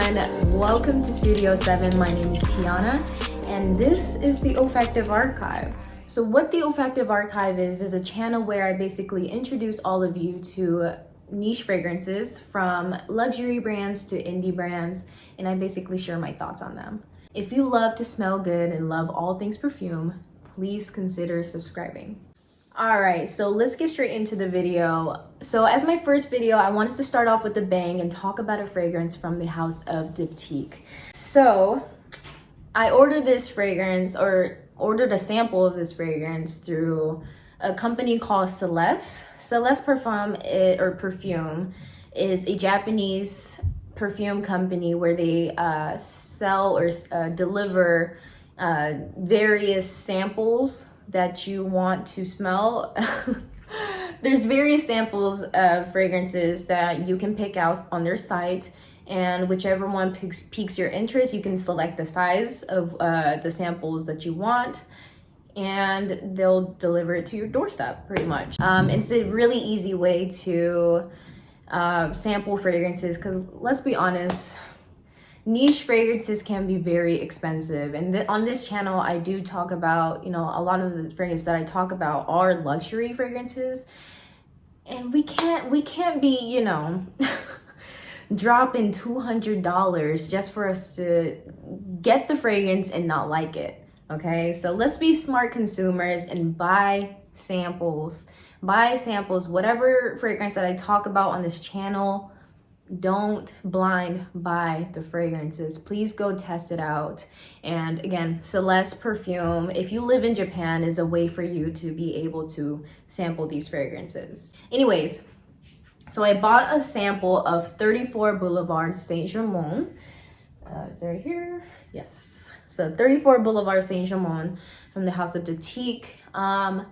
everyone, welcome to Studio 7. My name is Tiana and this is the Olfactive Archive. So what the Olfactive Archive is a channel where I basically introduce all of you to niche fragrances from luxury brands to indie brands, and I basically share my thoughts on them. If you love to smell good and love all things perfume, please consider subscribing. Alright, so let's get straight into the video. So as my first video, I wanted to start off with a bang and talk about a fragrance from the house of Diptyque. So I ordered this fragrance, or ordered a sample of this fragrance through a company called Celes. Celes Perfume is a Japanese perfume company where they sell or deliver various samples that you want to smell. There's various samples of fragrances that you can pick out on their site, and whichever one piques your interest, you can select the size of the samples that you want, and they'll deliver it to your doorstep pretty much. It's a really easy way to sample fragrances, because let's be honest, niche fragrances can be very expensive, and on this channel I do talk about, a lot of the fragrances that I talk about are luxury fragrances, and we can't be, dropping $200 just for us to get the fragrance and not like it. Okay, so let's be smart consumers and buy samples. Whatever fragrance that I talk about on this channel, don't blind buy the fragrances. Please go test it out. And again, Celes Perfume, if you live in Japan, is a way for you to be able to sample these fragrances. Anyways, so I bought a sample of 34 Boulevard Saint Germain. Is there here? Yes. So 34 Boulevard Saint Germain from the house of Diptyque. And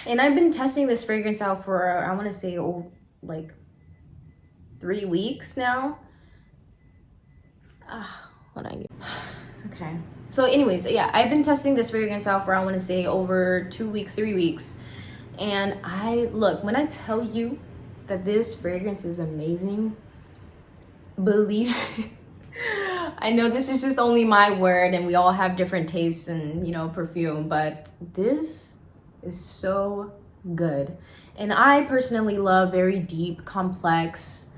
I've been testing this fragrance out for, I want to say, like 3 weeks now. Okay. So anyways, yeah, I've been testing this fragrance out for, I want to say, over 2 weeks, 3 weeks. And when I tell you that this fragrance is amazing, believe it. I know this is just only my word and we all have different tastes in, perfume, but this is so good. And I personally love very deep, complex,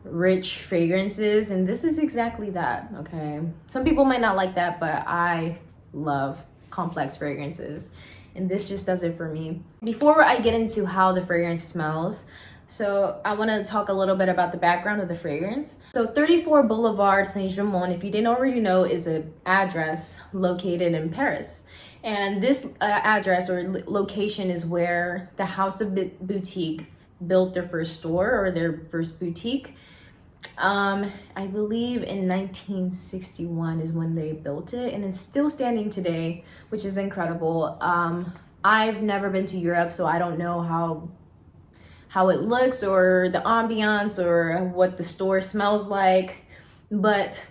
rich fragrances, and this is exactly that. Okay, some people might not like that, but I love complex fragrances, and this just does it for me. Before I get into how the fragrance smells, so I want to talk a little bit about the background of the fragrance. So 34 Boulevard Saint Germain, if you didn't already know, is an address located in Paris. And this address or location is where the house of Diptyque built their first store, or their first boutique. I believe in 1961 is when they built it, and it's still standing today, which is incredible. I've never been to Europe, so I don't know how it looks or the ambiance or what the store smells like, but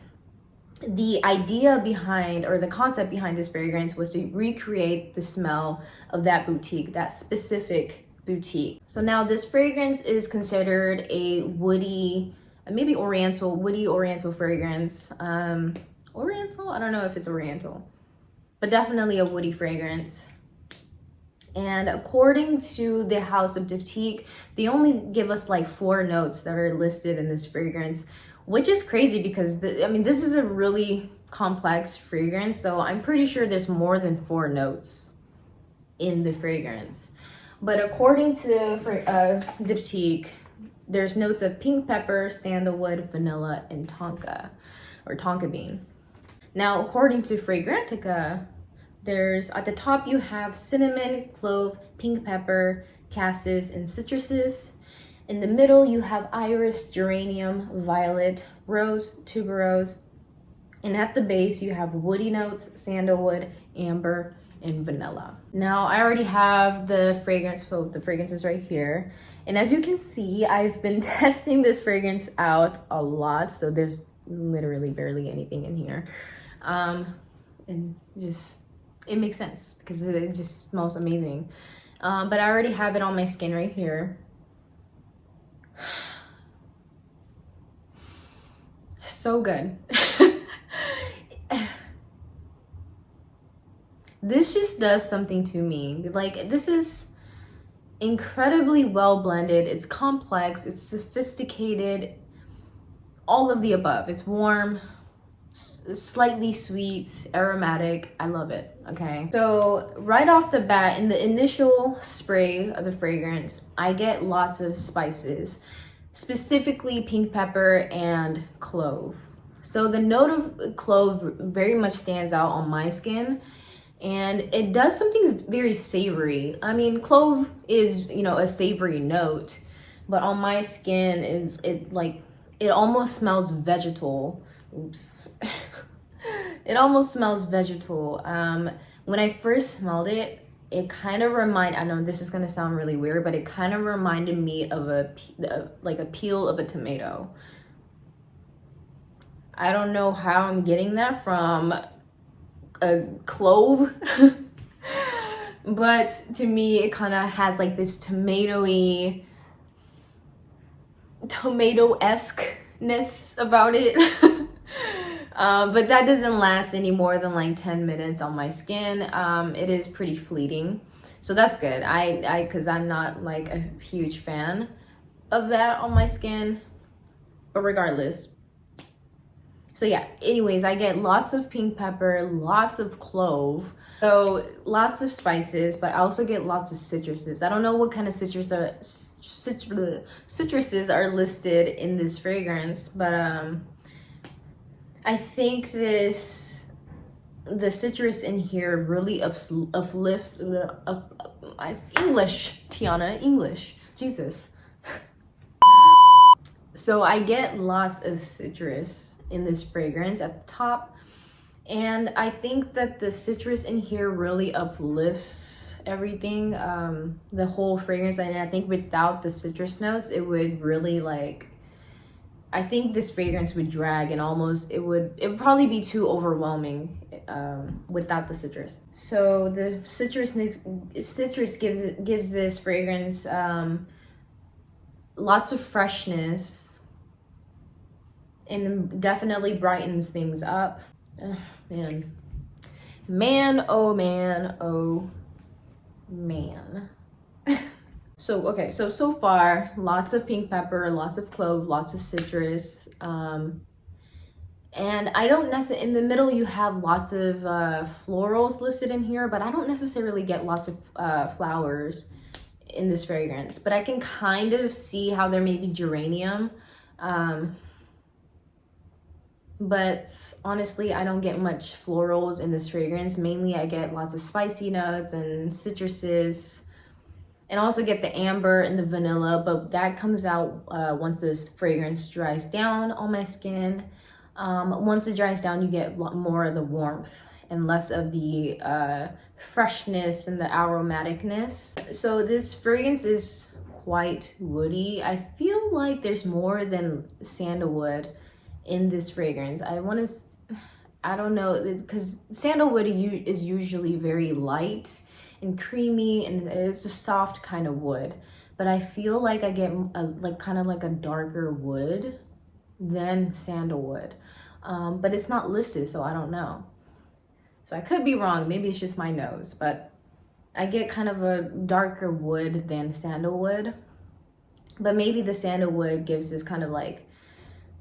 the idea behind, or the concept behind this fragrance, was to recreate the smell of that boutique, that specific boutique. So now this fragrance is considered a woody, maybe woody oriental fragrance. Oriental? I don't know if it's oriental, but definitely a woody fragrance. And according to the house of Diptyque, they only give us like 4 notes that are listed in this fragrance, which is crazy because this is a really complex fragrance, so I'm pretty sure there's more than 4 notes in the fragrance. But according to Diptyque, there's notes of pink pepper, sandalwood, vanilla, and tonka bean. Now, according to Fragrantica, at the top you have cinnamon, clove, pink pepper, cassis, and citruses. In the middle you have iris, geranium, violet, rose, tuberose. And at the base you have woody notes, sandalwood, amber, and vanilla. Now I already have the fragrance, so the fragrance is right here. And as you can see, I've been testing this fragrance out a lot, so there's literally barely anything in here. And it makes sense because it just smells amazing. But I already have it on my skin right here. so good. This just does something to me. Like, this is incredibly well blended. It's complex, it's sophisticated, all of the above. It's warm, slightly sweet, aromatic. I love it. Okay, so right off the bat, in the initial spray of the fragrance, I get lots of spices, specifically pink pepper and clove. So the note of clove very much stands out on my skin, and it does something very savory. I mean, clove is, you know, a savory note, but on my skin it almost smells vegetal. Oops. It almost smells vegetal. When I first smelled it, it kind of I know this is gonna sound really weird, but it kind of reminded me of a peel of a tomato. I don't know how I'm getting that from a clove, but to me it kind of has like this tomato-esque-ness about it. But that doesn't last any more than like 10 minutes on my skin. It is pretty fleeting, so that's good. Because I'm not like a huge fan of that on my skin, but regardless. So yeah, anyways, I get lots of pink pepper, lots of clove, so lots of spices, but I also get lots of citruses. I don't know what kind of citruses are listed in this fragrance, but I think the citrus in here really uplifts English, Tiana, English, Jesus. So I get lots of citrus in this fragrance at the top, and I think that the citrus in here really uplifts everything, the whole fragrance. And I think without the citrus notes, it would really I think this fragrance would drag, and it would probably be too overwhelming without the citrus. So the citrus gives this fragrance lots of freshness, and definitely brightens things up. Man, oh man, oh man. So far, lots of pink pepper, lots of clove, lots of citrus, and I don't necessarily, in the middle you have lots of florals listed in here, but I don't necessarily get lots of flowers in this fragrance, but I can kind of see how there may be geranium, but honestly, I don't get much florals in this fragrance. Mainly I get lots of spicy notes and citruses, and also get the amber and the vanilla, but that comes out once this fragrance dries down on my skin. Once it dries down, you get more of the warmth and less of the freshness and the aromaticness. So this fragrance is quite woody. I feel like there's more than sandalwood in this fragrance. I don't know, because sandalwood is usually very light and creamy, and it's a soft kind of wood, but I feel like I get kind of like a darker wood than sandalwood, but it's not listed, so I don't know. So I could be wrong, maybe it's just my nose, but I get kind of a darker wood than sandalwood, but maybe the sandalwood gives this kind of like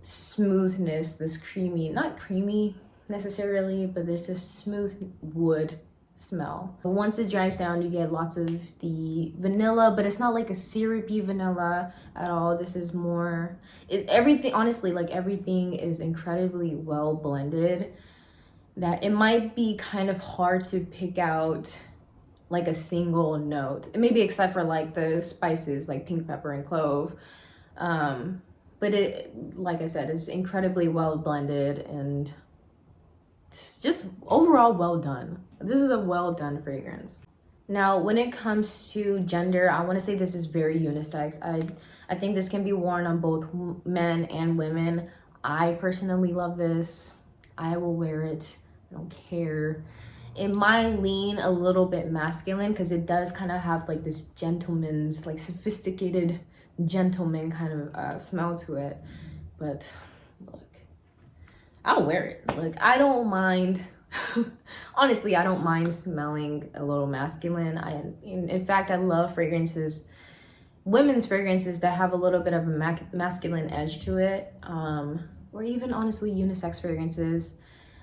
smoothness, this creamy, not creamy necessarily, but there's this smooth wood smell. But once it dries down, you get lots of the vanilla, but it's not like a syrupy vanilla at all. This is more, everything, honestly, like everything is incredibly well blended, that it might be kind of hard to pick out like a single note, maybe except for like the spices like pink pepper and clove, but it, like I said, it's incredibly well blended, and it's just overall well done. This is a well done fragrance. Now, when it comes to gender, I want to say this is very unisex. I think this can be worn on both men and women. I personally love this. I will wear it. I don't care. It might lean a little bit masculine because it does kind of have like this gentleman's, like sophisticated gentleman kind of smell to it. But look, I'll wear it. Like, I don't mind. Honestly, I don't mind smelling a little masculine. In fact, I love fragrances, women's fragrances that have a little bit of a masculine edge to it, or even honestly unisex fragrances.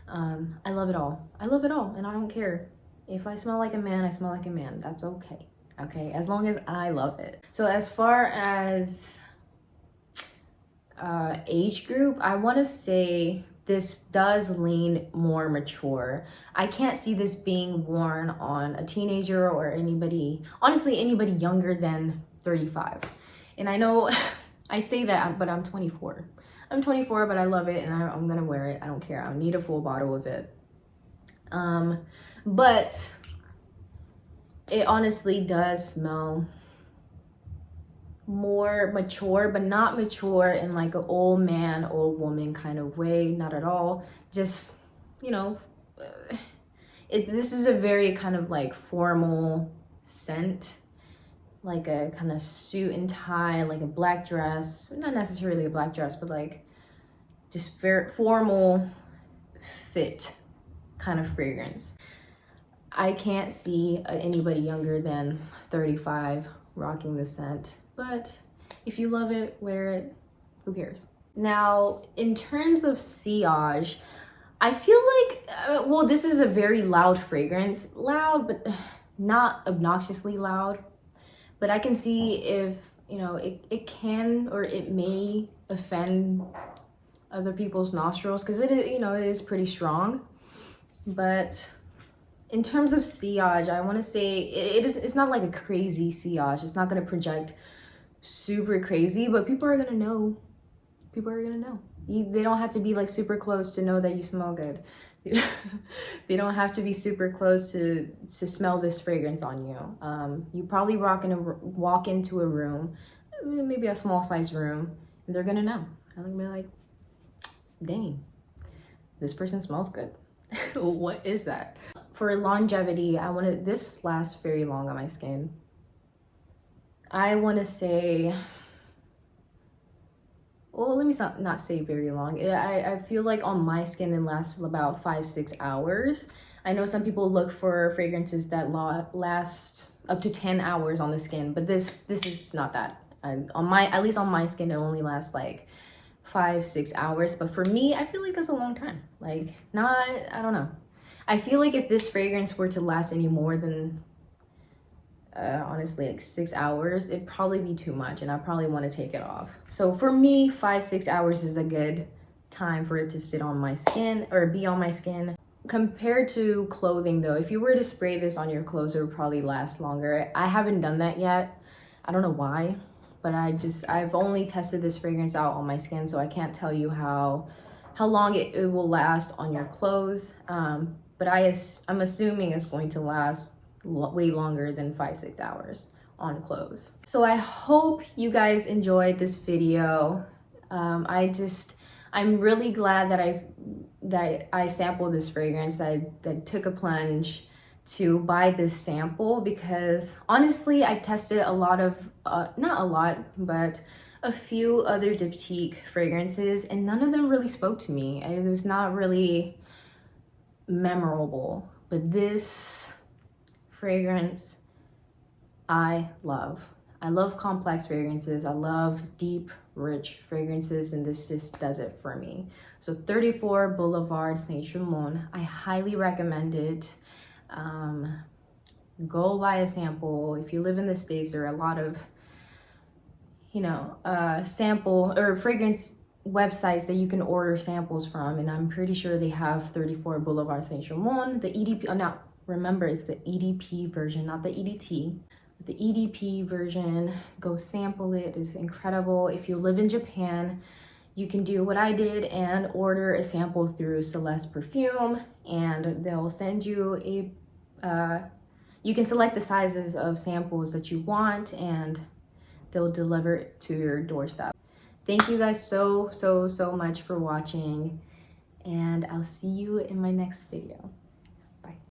I love it all. I love it all, and I don't care. If I smell like a man, I smell like a man. That's okay. Okay, as long as I love it. So as far as age group, I want to say this does lean more mature. I can't see this being worn on a teenager or anybody, honestly, anybody younger than 35. And I know I say that, but I'm 24. I'm 24, but I love it, and I'm gonna wear it. I don't care. I don't need a full bottle of it. But it honestly does smell more mature, but not mature in like an old man, old woman kind of way. Not at all. Just, you know, this is a very kind of like formal scent, like a kind of suit and tie, like a black dress. Not necessarily a black dress, but like just very formal fit kind of fragrance. I can't see anybody younger than 35 rocking this scent, but if you love it, wear it, who cares? Now, in terms of sillage, I feel like, well, this is a very loud fragrance. Loud, but not obnoxiously loud. But I can see if, you know, it can or it may offend other people's nostrils, because it is, you know, it is pretty strong. But in terms of sillage, I want to say it's not like a crazy sillage. It's not going to project super crazy, but people are going to know. People are going to know. They don't have to be like super close to know that you smell good. They don't have to be super close to smell this fragrance on you. You probably walk into a room, maybe a small size room, and they're going to know. I'm going to be like, dang, this person smells good. What is that? For longevity, this lasts very long on my skin. I want to say, well, let me not say very long. I feel like on my skin it lasts about 5-6 hours. I know some people look for fragrances that last up to 10 hours on the skin, but this is not that. At least on my skin, it only lasts like 5-6 hours. But for me, I feel like that's a long time. Like, I don't know. I feel like if this fragrance were to last any more than, honestly, like 6 hours, it'd probably be too much, and I probably want to take it off. So for me, 5-6 hours is a good time for it to sit on my skin or be on my skin. Compared to clothing though, if you were to spray this on your clothes, it would probably last longer. I haven't done that yet. I don't know why, but I've only tested this fragrance out on my skin, so I can't tell you how long it will last on your clothes. But I'm assuming it's going to last way longer than 5-6 hours on clothes. So I hope you guys enjoyed this video. I'm really glad that I sampled this fragrance, that I took a plunge to buy this sample, because honestly, I've tested a lot of, not a lot, but a few other Diptyque fragrances, and none of them really spoke to me. It was not really memorable, but this fragrance I love. I love complex fragrances. I love deep, rich fragrances, and this just does it for me. So 34 Boulevard Saint Germain, I highly recommend it. Go buy a sample. If you live in the States, there are a lot of, you know, sample or fragrance websites that you can order samples from, and I'm pretty sure they have 34 Boulevard Saint Germain. The EDP, now remember, it's the EDP version, not the EDT. The EDP version, go sample it. It's incredible. If you live in Japan, you can do what I did and order a sample through Celes Perfume, and they'll send you you can select the sizes of samples that you want, and they'll deliver it to your doorstep. Thank you guys so much for watching, and I'll see you in my next video.